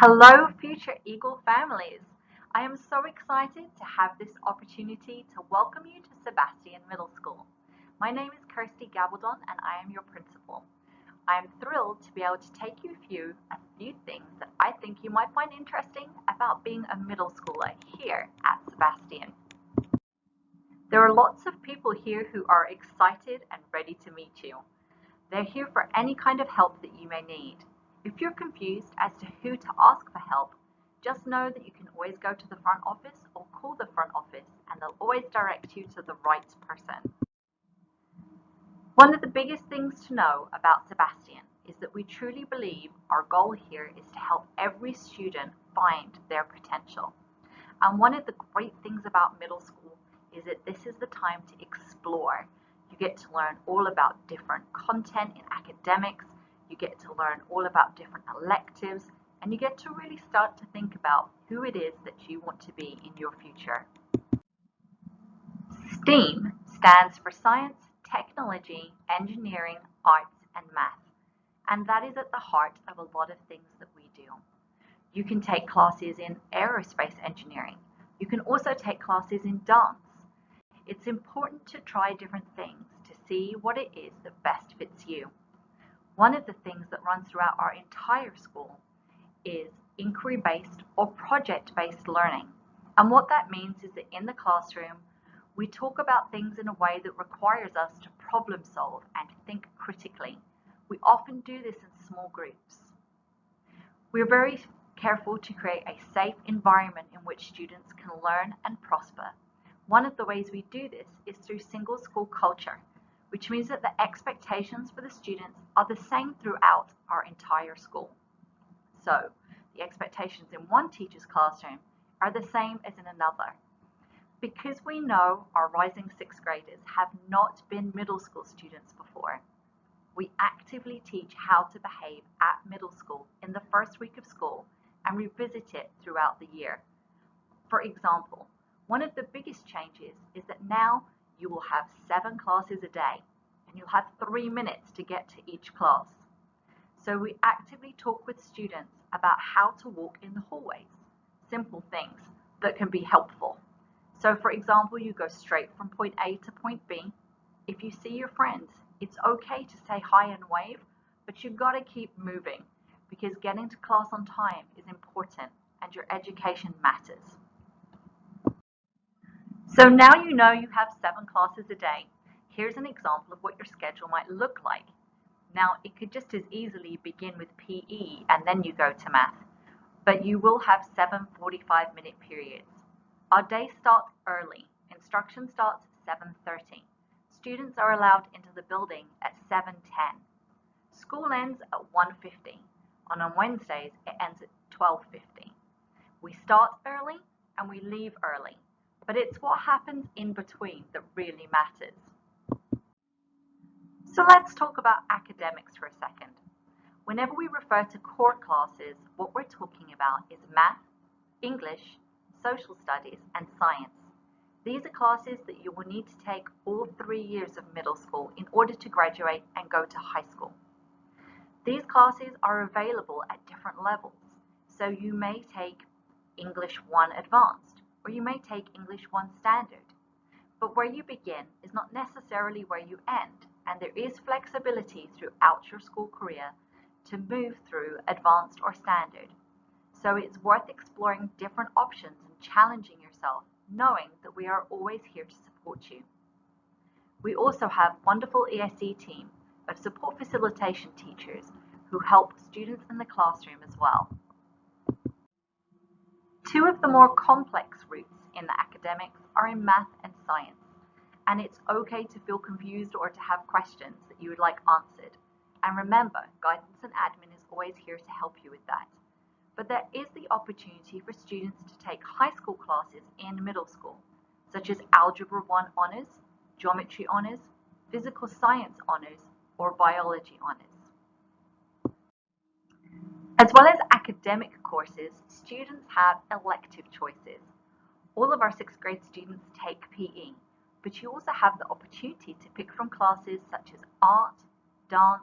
Hello, future Eagle families. I am so excited to have this opportunity to welcome you to Sebastian Middle School. My name is Kirsty Gabaldon and I am your principal. I am thrilled to be able to take you through a few things that I think you might find interesting about being a middle schooler here at Sebastian. There are lots of people here who are excited and ready to meet you. They're here for any kind of help that you may need. If you're confused as to who to ask for help, just know that you can always go to the front office or call the front office and they'll always direct you to the right person. One of the biggest things to know about Sebastian is that we truly believe our goal here is to help every student find their potential. And one of the great things about middle school is that this is the time to explore. You get to learn all about different content in academics, you get to learn all about different electives, and you get to really start to think about who it is that you want to be in your future. STEAM stands for Science, Technology, Engineering, Arts, and Math, and that is at the heart of a lot of things that we do. You can take classes in aerospace engineering. You can also take classes in dance. It's important to try different things to see what it is that best fits you. One of the things that runs throughout our entire school is inquiry-based or project-based learning. And what that means is that in the classroom, we talk about things in a way that requires us to problem solve and think critically. We often do this in small groups. We're very careful to create a safe environment in which students can learn and prosper. One of the ways we do this is through single school culture, which means that the expectations for the students are the same throughout our entire school. So, the expectations in one teacher's classroom are the same as in another. Because we know our rising sixth graders have not been middle school students before, we actively teach how to behave at middle school in the first week of school and revisit it throughout the year. For example, one of the biggest changes is that now you will have 7 classes a day and you'll have 3 minutes to get to each class. So we actively talk with students about how to walk in the hallways, simple things that can be helpful. So for example, you go straight from point A to point B. If you see your friends, it's okay to say hi and wave, but you've got to keep moving because getting to class on time is important and your education matters. So now you know you have 7 classes a day. Here's an example of what your schedule might look like. Now, it could just as easily begin with PE and then you go to math, but you will have 7 45-minute periods. Our day starts early. Instruction starts at 7:30. Students are allowed into the building at 7:10. School ends at 1:50, and on Wednesdays it ends at 12:50. We start early and we leave early, but it's what happens in between that really matters. So let's talk about academics for a second. Whenever we refer to core classes, what we're talking about is math, English, social studies, and science. These are classes that you will need to take all 3 years of middle school in order to graduate and go to high school. These classes are available at different levels, so you may take English 1 Advanced, or you may take English 1 Standard. But where you begin is not necessarily where you end, and there is flexibility throughout your school career to move through Advanced or Standard. So it's worth exploring different options and challenging yourself, knowing that we are always here to support you. We also have a wonderful ESE team of support facilitation teachers who help students in the classroom as well. Two of the more complex routes in the academics are in math and science, and it's okay to feel confused or to have questions that you would like answered. And remember, guidance and admin is always here to help you with that. But there is the opportunity for students to take high school classes in middle school, such as Algebra 1 Honours, Geometry Honours, Physical Science Honours, or Biology Honours. As well as academic courses, students have elective choices. All of our 6th grade students take PE, but you also have the opportunity to pick from classes such as art, dance,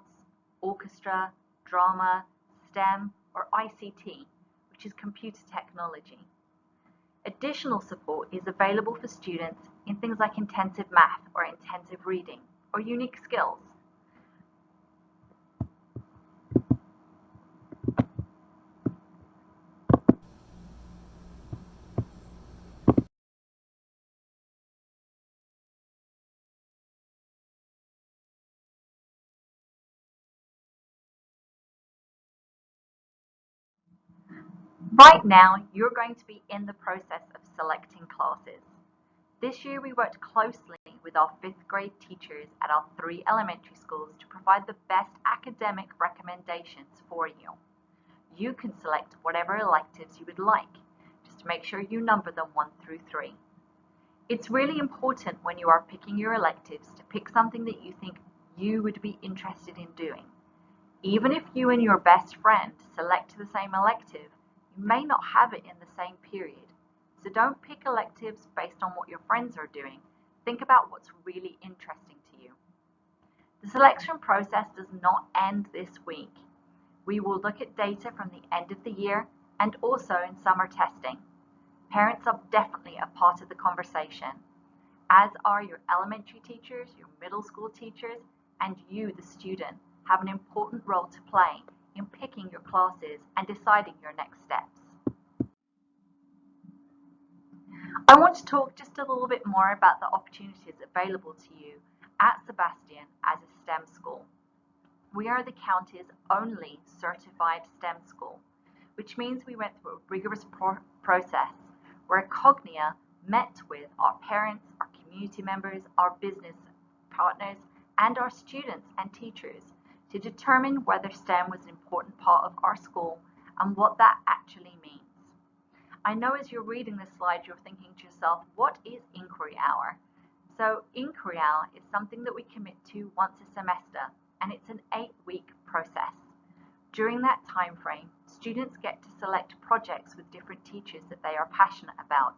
orchestra, drama, STEM, or ICT, which is computer technology. Additional support is available for students in things like intensive math or intensive reading or unique skills. Right now, you're going to be in the process of selecting classes. This year we worked closely with our 5th grade teachers at our 3 elementary schools to provide the best academic recommendations for you. You can select whatever electives you would like. Just make sure you number them 1 through 3. It's really important when you are picking your electives to pick something that you think you would be interested in doing. Even if you and your best friend select the same elective, you may not have it in the same period. So don't pick electives based on what your friends are doing. Think about what's really interesting to you. The selection process does not end this week. We will look at data from the end of the year and also in summer testing. Parents are definitely a part of the conversation, as are your elementary teachers, your middle school teachers, and you, the student, have an important role to play in picking your classes and deciding your next steps. I want to talk just a little bit more about the opportunities available to you at Sebastian as a STEM school. We are the county's only certified STEM school, which means we went through a rigorous process where Cognia met with our parents, our community members, our business partners, and our students and teachers to determine whether STEM was an important part of our school and what that actually means. I know as you're reading this slide, you're thinking to yourself, what is Inquiry Hour? So Inquiry Hour is something that we commit to once a semester, and it's an 8-week process. During that time frame, students get to select projects with different teachers that they are passionate about.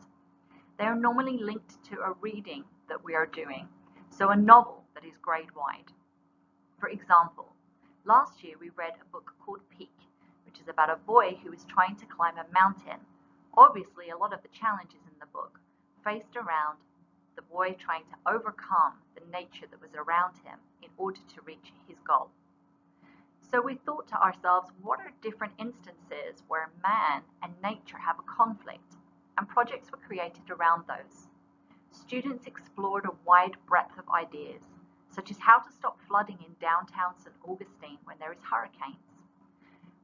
They are normally linked to a reading that we are doing, so a novel that is grade-wide. For example, last year we read a book called Peak, which is about a boy who is trying to climb a mountain. Obviously, a lot of the challenges in the book faced around the boy trying to overcome the nature that was around him in order to reach his goal. So we thought to ourselves, what are different instances where man and nature have a conflict? And projects were created around those. Students explored a wide breadth of ideas, such as how to stop flooding in downtown St. Augustine when there is hurricanes.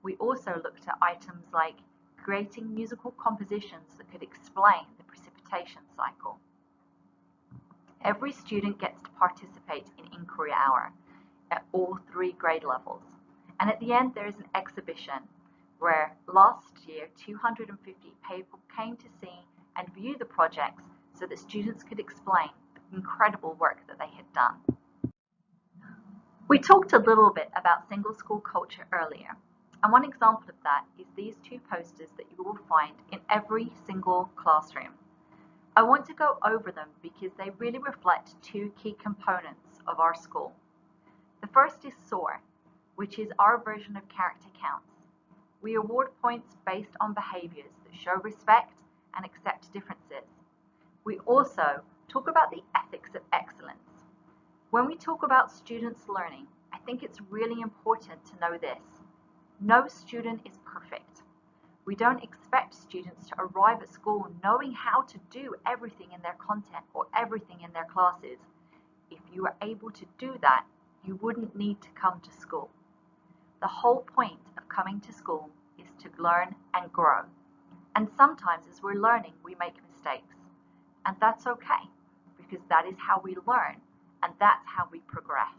We also looked at items like creating musical compositions that could explain the precipitation cycle. Every student gets to participate in Inquiry Hour at all 3 grade levels. And at the end, there is an exhibition where last year 250 people came to see and view the projects so that students could explain the incredible work that they had done. We talked a little bit about single school culture earlier, and one example of that is these 2 posters that you will find in every single classroom. I want to go over them because they really reflect 2 key components of our school. The first is SOAR, which is our version of character counts. We award points based on behaviors that show respect and accept differences. We also talk about the ethics of excellence. When we talk about students learning, I think it's really important to know this. No student is perfect. We don't expect students to arrive at school knowing how to do everything in their content or everything in their classes. If you were able to do that, you wouldn't need to come to school. The whole point of coming to school is to learn and grow. And sometimes as we're learning, we make mistakes. And that's okay, because that is how we learn, and that's how we progress.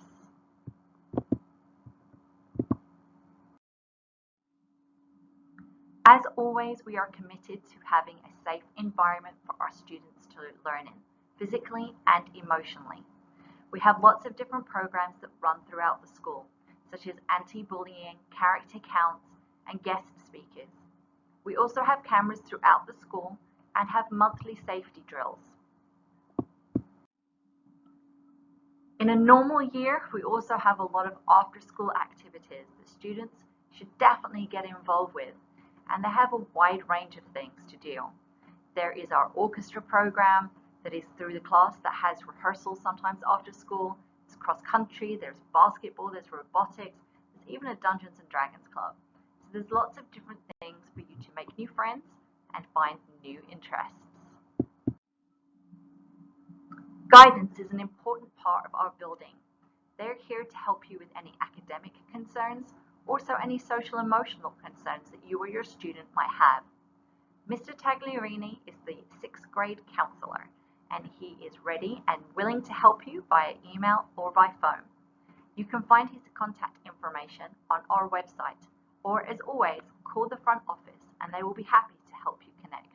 As always, we are committed to having a safe environment for our students to learn in, physically and emotionally. We have lots of different programs that run throughout the school, such as anti-bullying, character counts, and guest speakers. We also have cameras throughout the school and have monthly safety drills. In a normal year, we also have a lot of after-school activities that students should definitely get involved with, and they have a wide range of things to do. There is our orchestra program that is through the class that has rehearsals sometimes after school. It's cross country, there's basketball, there's robotics, there's even a Dungeons and Dragons club. So there's lots of different things for you to make new friends and find new interests. Guidance is an important part of our building. They're here to help you with any academic concerns, also any social emotional concerns that you or your student might have. Mr. Tagliarini is the 6th grade counselor, and he is ready and willing to help you via email or by phone. You can find his contact information on our website, or as always, call the front office and they will be happy to help you connect.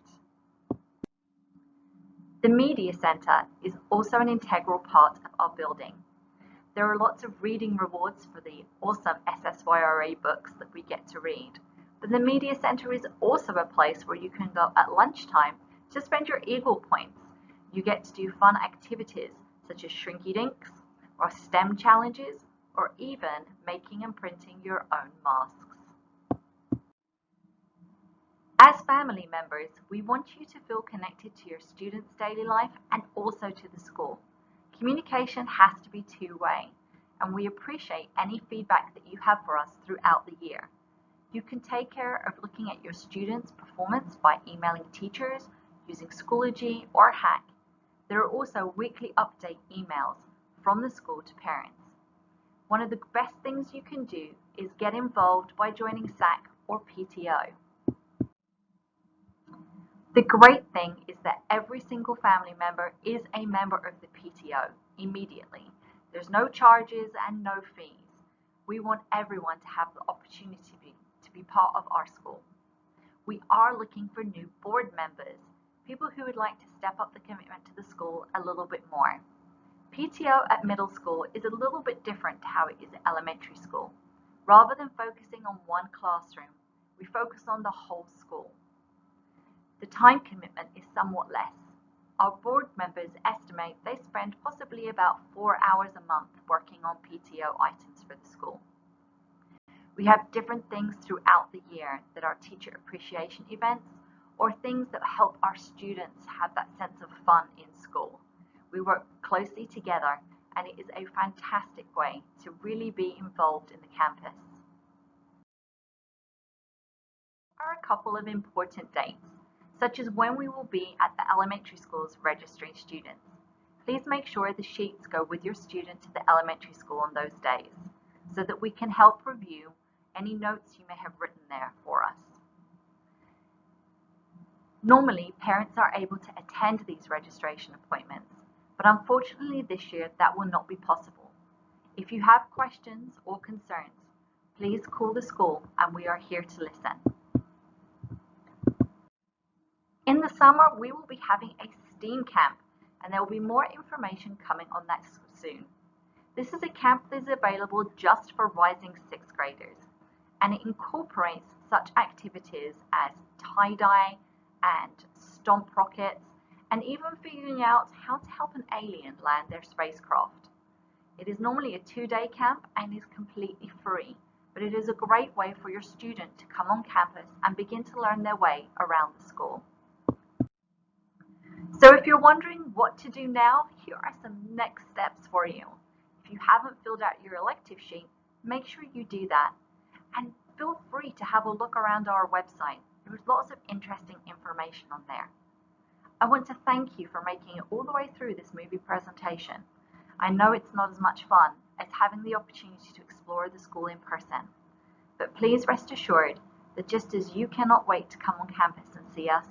The Media Centre is also an integral part of our building. There are lots of reading rewards for the awesome SSYRA books that we get to read. But the Media Centre is also a place where you can go at lunchtime to spend your Eagle points. You get to do fun activities such as Shrinky Dinks, or STEM challenges, or even making and printing your own masks. As family members, we want you to feel connected to your students' daily life and also to the school. Communication has to be two-way, and we appreciate any feedback that you have for us throughout the year. You can take care of looking at your students' performance by emailing teachers, using Schoology or Hack. There are also weekly update emails from the school to parents. One of the best things you can do is get involved by joining SAC or PTO. The great thing is that every single family member is a member of the PTO immediately. There's no charges and no fees. We want everyone to have the opportunity to be part of our school. We are looking for new board members, people who would like to step up the commitment to the school a little bit more. PTO at middle school is a little bit different to how it is at elementary school. Rather than focusing on one classroom, we focus on the whole school. The time commitment is somewhat less. Our board members estimate they spend possibly about 4 hours a month working on PTO items for the school. We have different things throughout the year that are teacher appreciation events or things that help our students have that sense of fun in school. We work closely together, and it is a fantastic way to really be involved in the campus. There are a couple of important dates, such as when we will be at the elementary schools registering students. Please make sure the sheets go with your student to the elementary school on those days, so that we can help review any notes you may have written there for us. Normally, parents are able to attend these registration appointments, but unfortunately this year that will not be possible. If you have questions or concerns, please call the school and we are here to listen. In the summer, we will be having a STEAM camp, and there will be more information coming on that soon. This is a camp that is available just for rising 6th graders, and it incorporates such activities as tie-dye and stomp rockets, and even figuring out how to help an alien land their spacecraft. It is normally a 2-day camp and is completely free, but it is a great way for your student to come on campus and begin to learn their way around the school. So if you're wondering what to do now, here are some next steps for you. If you haven't filled out your elective sheet, make sure you do that. And feel free to have a look around our website. There's lots of interesting information on there. I want to thank you for making it all the way through this movie presentation. I know it's not as much fun as having the opportunity to explore the school in person. But please rest assured that just as you cannot wait to come on campus and see us,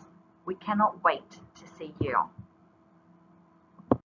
we cannot wait to see you.